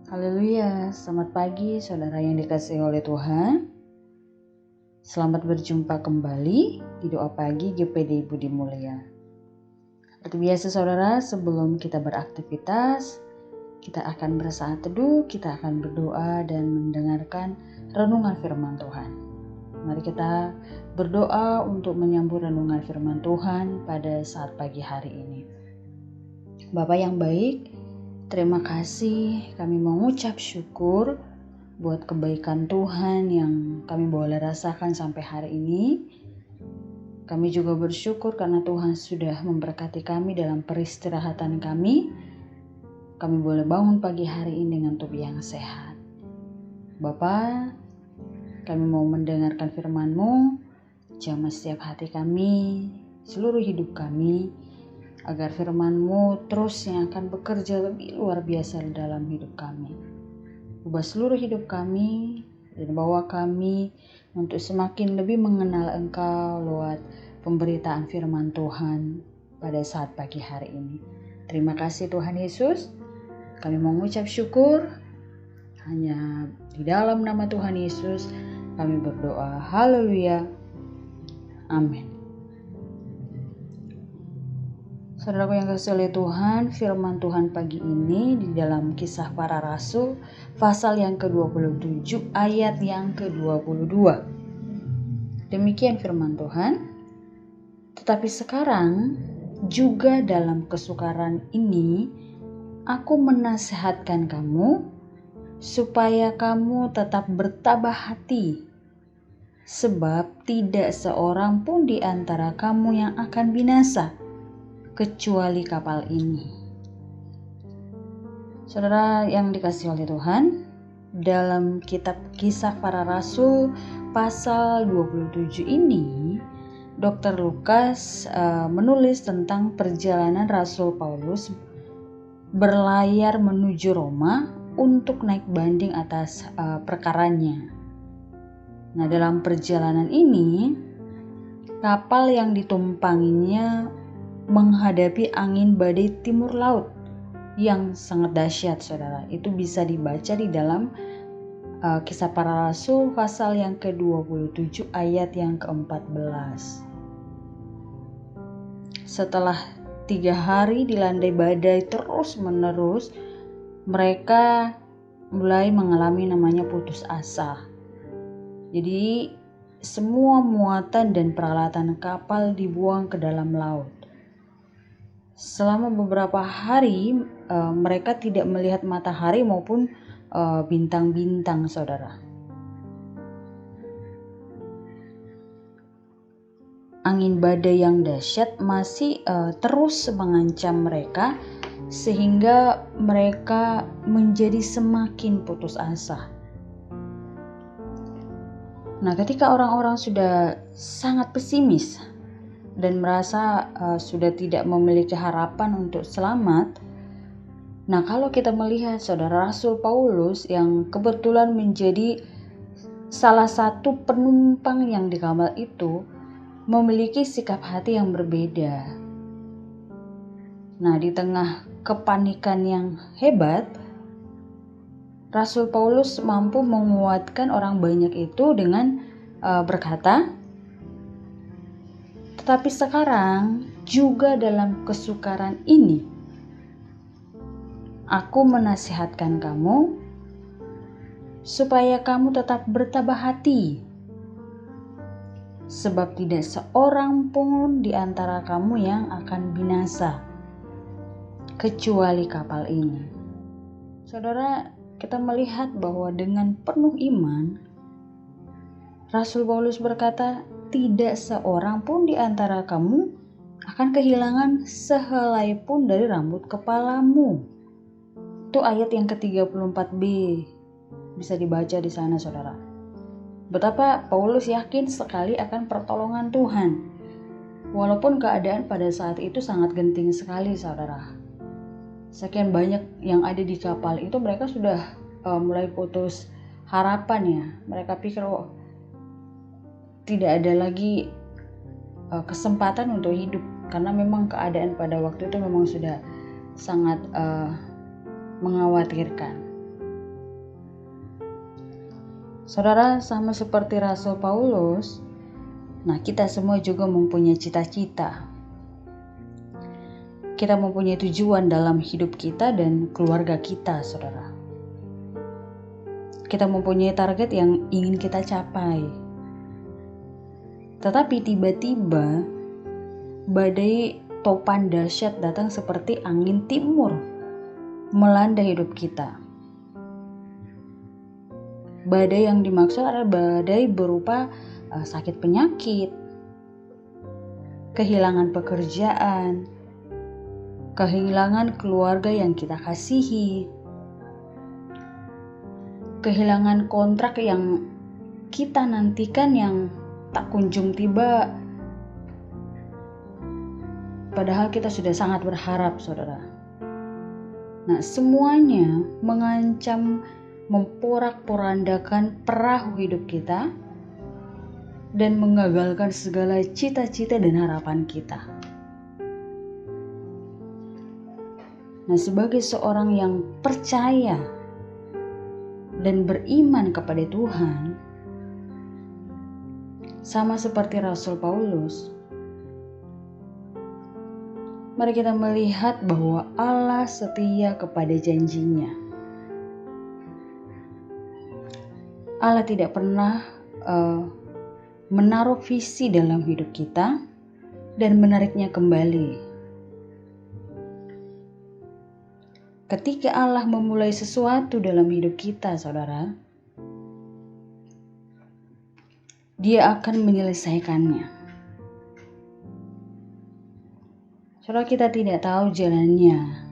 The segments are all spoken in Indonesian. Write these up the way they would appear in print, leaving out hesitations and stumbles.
Haleluya, selamat pagi saudara yang dikasihi oleh Tuhan. Selamat berjumpa kembali di doa pagi GPD Budi Mulia. Seperti biasa saudara, sebelum kita beraktivitas, kita akan bersaat teduh, kita akan berdoa dan mendengarkan renungan firman Tuhan. Mari kita berdoa untuk menyambut renungan firman Tuhan pada saat pagi hari ini. Bapa yang baik, terima kasih, kami mengucap syukur buat kebaikan Tuhan yang kami boleh rasakan sampai hari ini. Kami juga bersyukur karena Tuhan sudah memberkati kami dalam peristirahatan kami. Kami boleh bangun pagi hari ini dengan tubuh yang sehat. Bapa, kami mau mendengarkan firman-Mu, jamah setiap hati kami, seluruh hidup kami, agar firman-Mu terus yang akan bekerja lebih luar biasa dalam hidup kami. Ubah seluruh hidup kami dan bawa kami untuk semakin lebih mengenal Engkau lewat pemberitaan firman Tuhan pada saat pagi hari ini. Terima kasih Tuhan Yesus. Kami mengucap syukur hanya di dalam nama Tuhan Yesus kami berdoa. Haleluya. Amin. Saudaraku yang kasih oleh Tuhan, firman Tuhan pagi ini di dalam Kisah Para Rasul pasal yang ke-27 ayat yang ke-22. Demikian firman Tuhan. Tetapi sekarang juga dalam kesukaran ini aku menasihatkan kamu supaya kamu tetap bertabah hati, sebab tidak seorang pun di antara kamu yang akan binasa kecuali kapal ini. Saudara yang dikasihi oleh Tuhan, dalam kitab Kisah Para Rasul pasal 27 ini, Dr. Lukas menulis tentang perjalanan Rasul Paulus berlayar menuju Roma untuk naik banding atas perkaranya. Nah, dalam perjalanan ini, kapal yang ditumpanginya menghadapi angin badai timur laut yang sangat dahsyat, saudara. Itu bisa dibaca di dalam Kisah Para Rasul pasal yang ke-27 ayat yang ke-14. Setelah 3 hari dilandai badai terus menerus, mereka mulai mengalami namanya putus asa. Jadi semua muatan dan peralatan kapal dibuang ke dalam laut. Selama beberapa hari mereka tidak melihat matahari maupun bintang-bintang, saudara. Angin badai yang dahsyat masih terus mengancam mereka sehingga mereka menjadi semakin putus asa. Nah, ketika orang-orang sudah sangat pesimis dan merasa sudah tidak memiliki harapan untuk selamat. Nah, kalau kita melihat saudara, Rasul Paulus yang kebetulan menjadi salah satu penumpang yang di kapal itu memiliki sikap hati yang berbeda. Nah, di tengah kepanikan yang hebat, Rasul Paulus mampu menguatkan orang banyak itu dengan berkata, "Tetapi sekarang juga dalam kesukaran ini, aku menasihatkan kamu supaya kamu tetap bertabah hati, sebab tidak seorang pun di antara kamu yang akan binasa, kecuali kapal ini." Saudara, kita melihat bahwa dengan penuh iman, Rasul Paulus berkata, tidak seorang pun di antara kamu akan kehilangan sehelai pun dari rambut kepalamu. Itu ayat yang ke-34b. Bisa dibaca di sana, saudara. Betapa Paulus yakin sekali akan pertolongan Tuhan. Walaupun keadaan pada saat itu sangat genting sekali, saudara. Sekian banyak yang ada di kapal itu, mereka sudah mulai putus harapan ya. Mereka pikir, tidak ada lagi kesempatan untuk hidup, karena memang keadaan pada waktu itu memang sudah sangat mengkhawatirkan. Saudara, sama seperti Rasul Paulus, nah kita semua juga mempunyai cita-cita. Kita mempunyai tujuan dalam hidup kita dan keluarga kita, saudara. Kita mempunyai target yang ingin kita capai. Tetapi tiba-tiba badai topan dahsyat datang seperti angin timur melanda hidup kita. Badai yang dimaksud adalah badai berupa sakit penyakit, kehilangan pekerjaan, kehilangan keluarga yang kita kasihi, kehilangan kontrak yang kita nantikan yang tak kunjung tiba. Padahal kita sudah sangat berharap, saudara. Nah, semuanya mengancam memporak-porandakan perahu hidup kita dan mengagalkan segala cita-cita dan harapan kita. Nah, sebagai seorang yang percaya dan beriman kepada Tuhan, sama seperti Rasul Paulus, mari kita melihat bahwa Allah setia kepada janjinya. Allah tidak pernah menaruh visi dalam hidup kita dan menariknya kembali. Ketika Allah memulai sesuatu dalam hidup kita, saudara, Dia akan menyelesaikannya. Saudara, kita tidak tahu jalannya,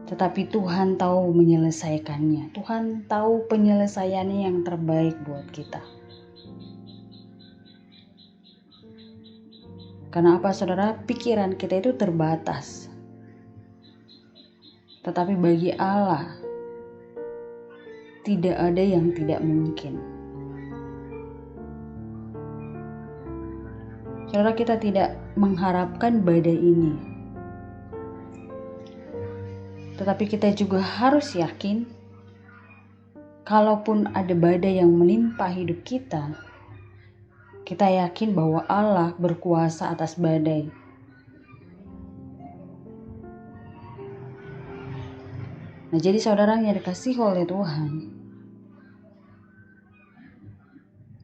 tetapi Tuhan tahu menyelesaikannya. Tuhan tahu penyelesaiannya yang terbaik buat kita. Karena apa, saudara? Pikiran kita itu terbatas. Tetapi bagi Allah, tidak ada yang tidak mungkin. Saudara, kita tidak mengharapkan badai ini. Tetapi kita juga harus yakin, kalaupun ada badai yang menimpa hidup kita, kita yakin bahwa Allah berkuasa atas badai. Nah, jadi saudara yang dikasihi oleh Tuhan,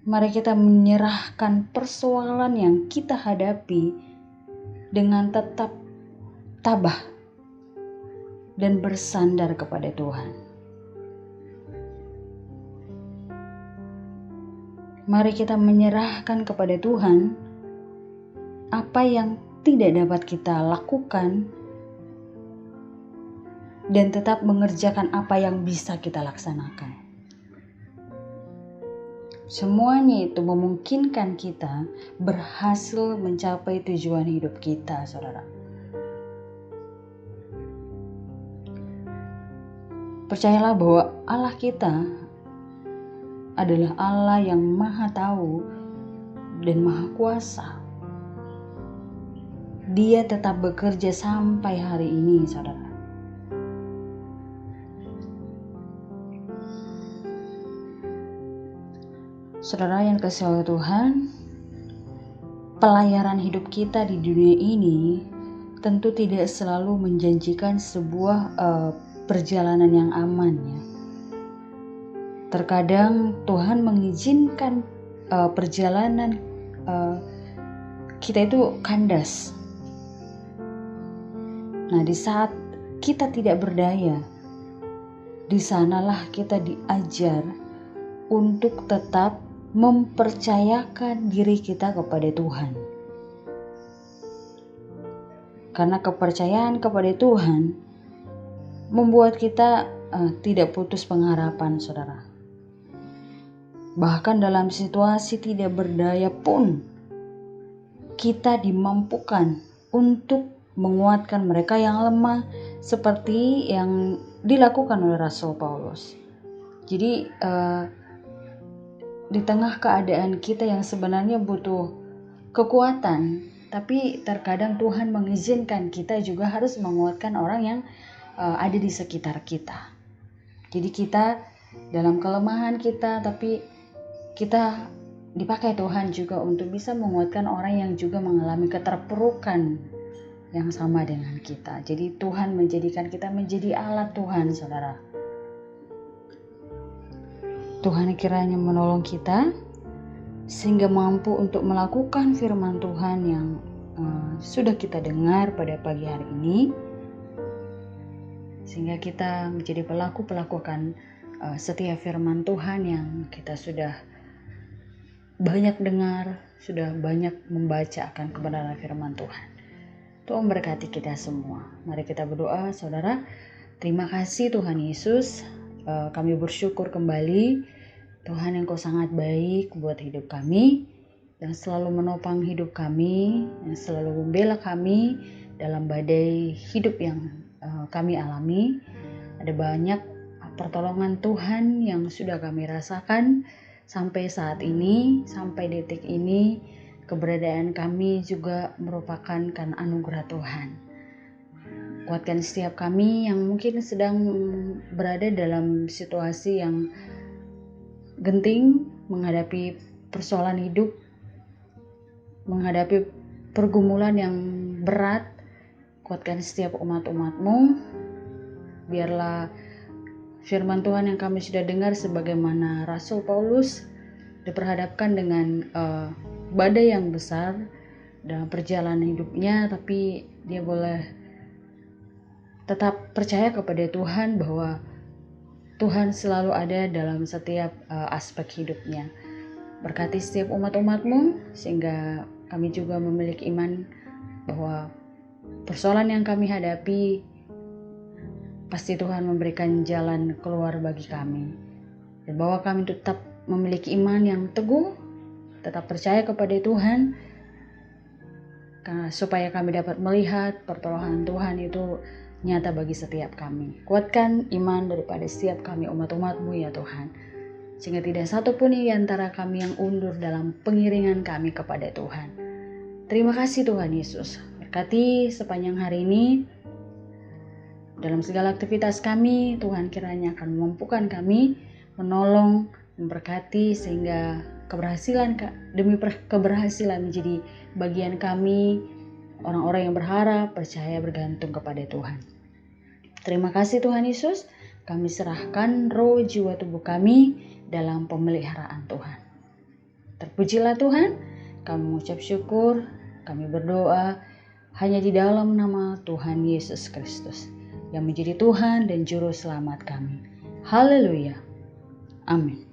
mari kita menyerahkan persoalan yang kita hadapi dengan tetap tabah dan bersandar kepada Tuhan. Mari kita menyerahkan kepada Tuhan apa yang tidak dapat kita lakukan dan tetap mengerjakan apa yang bisa kita laksanakan. Semuanya itu memungkinkan kita berhasil mencapai tujuan hidup kita, saudara. Percayalah bahwa Allah kita adalah Allah yang Maha Tahu dan Maha Kuasa. Dia tetap bekerja sampai hari ini, saudara. Saudara yang dikasihi oleh Tuhan, pelayaran hidup kita di dunia ini tentu tidak selalu menjanjikan sebuah perjalanan yang aman, ya. Terkadang Tuhan mengizinkan perjalanan kita itu kandas. Nah, di saat kita tidak berdaya, di sanalah kita diajar untuk tetap mempercayakan diri kita kepada Tuhan. Karena kepercayaan kepada Tuhan membuat kita tidak putus pengharapan, saudara. Bahkan dalam situasi tidak berdaya pun, kita dimampukan untuk menguatkan mereka yang lemah, seperti yang dilakukan oleh Rasul Paulus. Jadi di tengah keadaan kita yang sebenarnya butuh kekuatan, tapi terkadang Tuhan mengizinkan kita juga harus menguatkan orang yang ada di sekitar kita. Jadi kita dalam kelemahan kita, tapi kita dipakai Tuhan juga untuk bisa menguatkan orang yang juga mengalami keterpurukan yang sama dengan kita. Jadi Tuhan menjadikan kita menjadi alat Tuhan, saudara. Tuhan kiranya menolong kita sehingga mampu untuk melakukan firman Tuhan yang sudah kita dengar pada pagi hari ini, sehingga kita menjadi pelaku-pelaku akan setiap firman Tuhan yang kita sudah banyak dengar, sudah banyak membaca akan kebenaran firman Tuhan. Tuhan berkati kita semua. Mari kita berdoa, saudara. Terima kasih Tuhan Yesus. Kami bersyukur kembali, Tuhan Engkau sangat baik buat hidup kami, yang selalu menopang hidup kami, yang selalu membela kami dalam badai hidup yang kami alami. Ada banyak pertolongan Tuhan yang sudah kami rasakan sampai saat ini, sampai detik ini. Keberadaan kami juga merupakan karena anugerah Tuhan. Kuatkan setiap kami yang mungkin sedang berada dalam situasi yang genting, menghadapi persoalan hidup, menghadapi pergumulan yang berat. Kuatkan setiap umat-umat-Mu. Biarlah firman Tuhan yang kami sudah dengar, sebagaimana Rasul Paulus diperhadapkan dengan badai yang besar dalam perjalanan hidupnya, tapi dia boleh tetap percaya kepada Tuhan bahwa Tuhan selalu ada dalam setiap aspek hidupnya. Berkati setiap umat-umat-Mu sehingga kami juga memiliki iman bahwa persoalan yang kami hadapi pasti Tuhan memberikan jalan keluar bagi kami. Dan bahwa kami tetap memiliki iman yang teguh, tetap percaya kepada Tuhan, supaya kami dapat melihat pertolongan Tuhan itu nyata bagi setiap kami. Kuatkan iman daripada setiap kami umat-umat-Mu ya Tuhan, sehingga tidak satu pun di antara kami yang undur dalam pengiringan kami kepada Tuhan. Terima kasih Tuhan Yesus. Berkati sepanjang hari ini, dalam segala aktivitas kami, Tuhan kiranya akan memampukan kami, menolong, memberkati, sehingga keberhasilan demi keberhasilan menjadi bagian kami, orang-orang yang berharap, percaya, bergantung kepada Tuhan. Terima kasih Tuhan Yesus. Kami serahkan roh, jiwa, tubuh kami dalam pemeliharaan Tuhan. Terpujilah Tuhan. Kami mengucap syukur. Kami berdoa hanya di dalam nama Tuhan Yesus Kristus, yang menjadi Tuhan dan Juru Selamat kami. Haleluya. Amin.